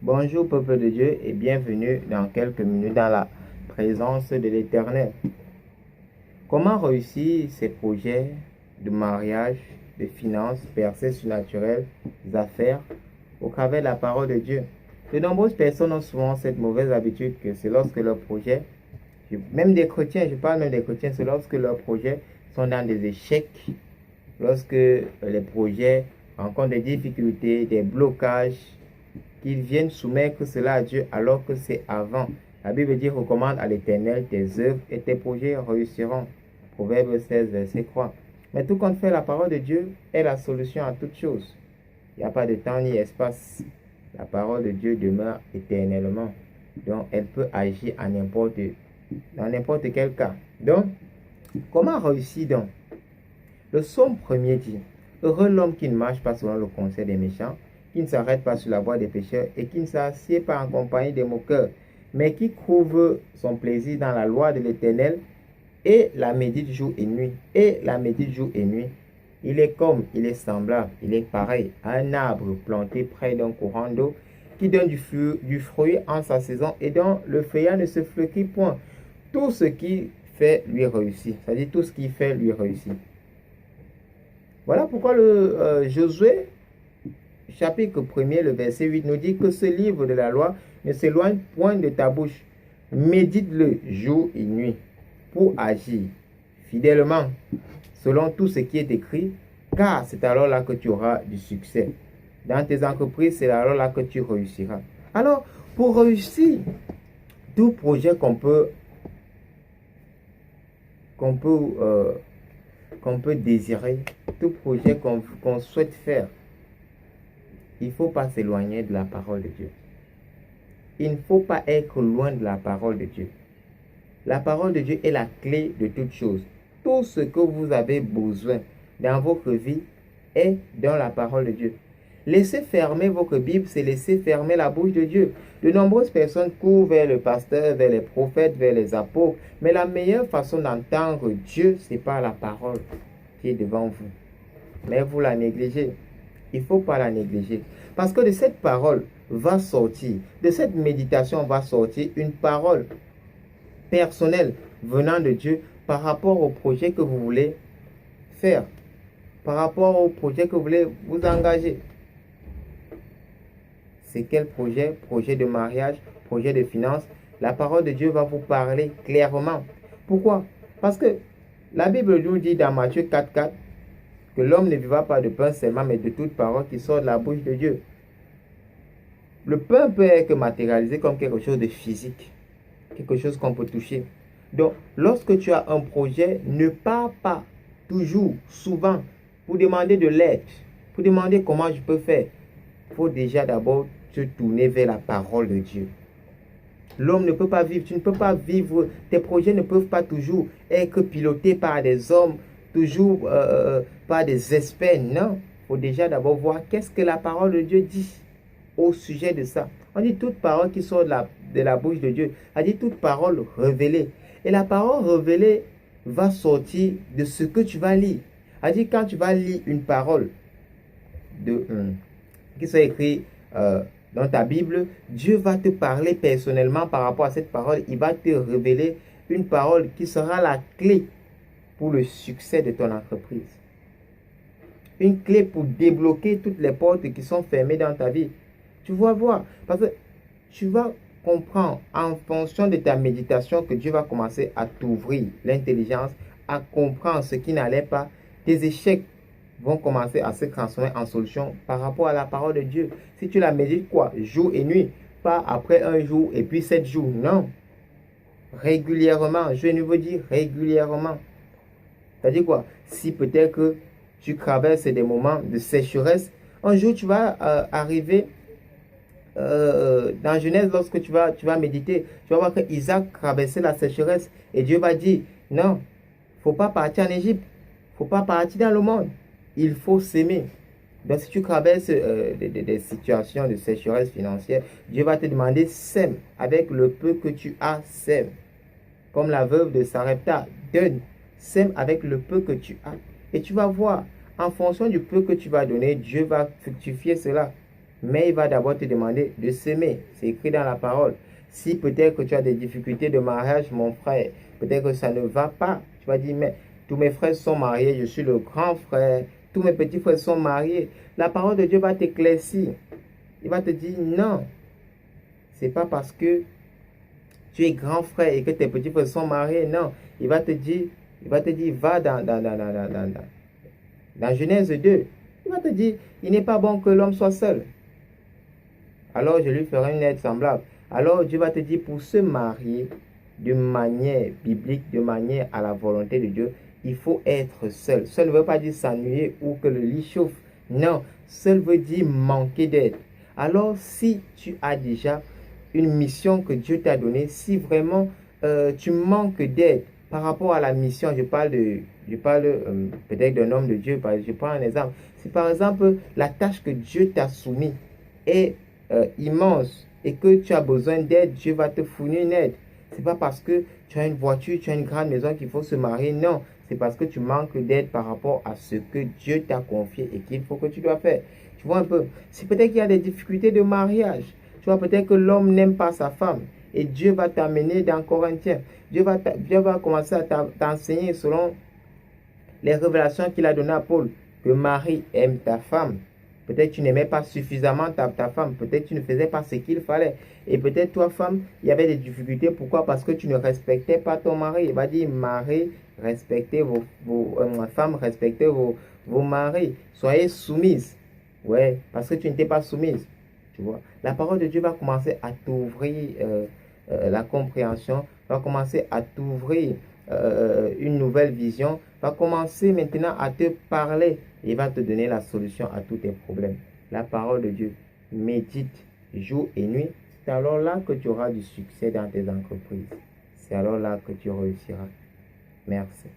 Bonjour peuple de Dieu et bienvenue dans quelques minutes dans la présence de l'Éternel. Comment réussir ces projets de mariage, de finances, percées surnaturelles, des affaires au travers de la parole de Dieu? De nombreuses personnes ont souvent cette mauvaise habitude que c'est lorsque leurs projets, même des chrétiens, je parle même des chrétiens, c'est lorsque leurs projets sont dans des échecs, lorsque les projets rencontrent des difficultés, des blocages, qu'ils viennent soumettre cela à Dieu alors que c'est avant. La Bible dit: recommande à l'Éternel tes œuvres et tes projets réussiront. Proverbe 16, verset 3. Mais tout compte fait, la parole de Dieu est la solution à toutes choses. Il n'y a pas de temps ni espace. La parole de Dieu demeure éternellement. Donc, elle peut agir dans n'importe quel cas. Donc, comment réussir donc? Le psaume 1er dit: heureux l'homme qui ne marche pas selon le conseil des méchants, qui ne s'arrête pas sur la voie des pécheurs et qui ne s'assied pas en compagnie des moqueurs, mais qui trouve son plaisir dans la loi de l'Éternel et la médite jour et nuit. Il est semblable, il est pareil à un arbre planté près d'un courant d'eau qui donne du fruit en sa saison et dont le feuillage ne se flétrit point. Tout ce qui fait lui réussit. C'est-à-dire tout ce qui fait lui réussit. Voilà pourquoi Josué, chapitre 1er, le verset 8, nous dit que ce livre de la loi ne s'éloigne point de ta bouche. Médite-le jour et nuit pour agir fidèlement selon tout ce qui est écrit, car c'est alors là que tu auras du succès. Dans tes entreprises, c'est alors là que tu réussiras. Alors, pour réussir, tout projet qu'on peut désirer, tout projet qu'on souhaite faire, il ne faut pas s'éloigner de la parole de Dieu. Il ne faut pas être loin de la parole de Dieu. La parole de Dieu est la clé de toute chose. Tout ce que vous avez besoin dans votre vie est dans la parole de Dieu. Laissez fermer votre Bible, c'est laisser fermer la bouche de Dieu. De nombreuses personnes courent vers le pasteur, vers les prophètes, vers les apôtres. Mais la meilleure façon d'entendre Dieu, c'est par la parole qui est devant vous. Mais vous la négligez. Il ne faut pas la négliger. Parce que de cette parole va sortir, de cette méditation va sortir une parole personnelle venant de Dieu par rapport au projet que vous voulez faire, par rapport au projet que vous voulez vous engager. C'est quel projet? Projet de mariage, projet de finance. La parole de Dieu va vous parler clairement. Pourquoi? Parce que la Bible nous dit dans Matthieu 4,4 que l'homme ne vivra pas de pain seulement, mais de toute parole qui sort de la bouche de Dieu. Le pain peut être matérialisé comme quelque chose de physique, quelque chose qu'on peut toucher. Donc, lorsque tu as un projet, ne pars pas toujours, souvent, pour demander de l'aide, pour demander comment je peux faire. Il faut déjà d'abord te tourner vers la parole de Dieu. L'homme ne peut pas vivre, tu ne peux pas vivre, tes projets ne peuvent pas toujours être pilotés par des hommes, toujours par des experts. Non, il faut déjà d'abord voir qu'est-ce que la parole de Dieu dit au sujet de ça. On dit toute parole qui sort de la bouche de Dieu. On dit toute parole révélée. Et la parole révélée va sortir de ce que tu vas lire. On dit quand tu vas lire une parole qui soit écrite dans ta Bible, Dieu va te parler personnellement par rapport à cette parole. Il va te révéler une parole qui sera la clé pour le succès de ton entreprise. Une clé pour débloquer toutes les portes qui sont fermées dans ta vie. Tu vas voir, parce que tu vas comprendre en fonction de ta méditation que Dieu va commencer à t'ouvrir l'intelligence, à comprendre ce qui n'allait pas. Tes échecs vont commencer à se transformer en solution par rapport à la parole de Dieu. Si tu la médites quoi? Jour et nuit. Pas après un jour et puis 7 jours. Non. Régulièrement. Je ne veux dire régulièrement. C'est-à-dire quoi? Si peut-être que tu traverses des moments de sécheresse, un jour tu vas arriver dans Genèse, lorsque tu vas méditer, tu vas voir que Isaac traversait la sécheresse et Dieu va dire non, il ne faut pas partir en Égypte, il ne faut pas partir dans le monde, il faut s'aimer. Donc si tu traverses des situations de sécheresse financière, Dieu va te demander sème avec le peu que tu as, sème. Comme la veuve de Sarepta, donne, sème avec le peu que tu as. Et tu vas voir, en fonction du peu que tu vas donner, Dieu va fructifier cela. Mais il va d'abord te demander de s'aimer. C'est écrit dans la parole. Si peut-être que tu as des difficultés de mariage, mon frère, peut-être que ça ne va pas. Tu vas dire, mais tous mes frères sont mariés, je suis le grand frère. Tous mes petits frères sont mariés. La parole de Dieu va t'éclaircir. Il va te dire, non, c'est pas parce que tu es grand frère et que tes petits frères sont mariés. Non, il va te dire, va dans Genèse 2. Il va te dire, il n'est pas bon que l'homme soit seul. Alors je lui ferai une aide semblable. Alors Dieu va te dire, pour se marier de manière biblique, de manière à la volonté de Dieu, il faut être seul. Seul ne veut pas dire s'ennuyer ou que le lit chauffe. Non, seul veut dire manquer d'aide. Alors si tu as déjà une mission que Dieu t'a donnée, si vraiment tu manques d'aide par rapport à la mission, je parle peut-être d'un homme de Dieu, je prends un exemple. Si par exemple la tâche que Dieu t'a soumise est immense et que tu as besoin d'aide, Dieu va te fournir une aide. C'est pas parce que tu as une voiture, tu as une grande maison qu'il faut se marier. Non, c'est parce que tu manques d'aide par rapport à ce que Dieu t'a confié et qu'il faut que tu dois faire. Tu vois un peu. C'est peut-être qu'il y a des difficultés de mariage. Tu vois, peut-être que l'homme n'aime pas sa femme. Et Dieu va t'amener dans Corinthiens. Dieu va commencer à t'enseigner selon les révélations qu'il a données à Paul. Que Marie aime ta femme. Peut-être tu n'aimais pas suffisamment ta femme. Peut-être tu ne faisais pas ce qu'il fallait. Et peut-être toi, femme, il y avait des difficultés. Pourquoi? Parce que tu ne respectais pas ton mari. Il va dire, mari, respectez femmes, respectez vos maris. Soyez soumises. Ouais, parce que tu n'étais pas soumise. Tu vois, la parole de Dieu va commencer à t'ouvrir la compréhension, va commencer à t'ouvrir une nouvelle vision, va commencer maintenant à te parler et va te donner la solution à tous tes problèmes. La parole de Dieu, médite jour et nuit. C'est alors là que tu auras du succès dans tes entreprises. C'est alors là que tu réussiras. Merci.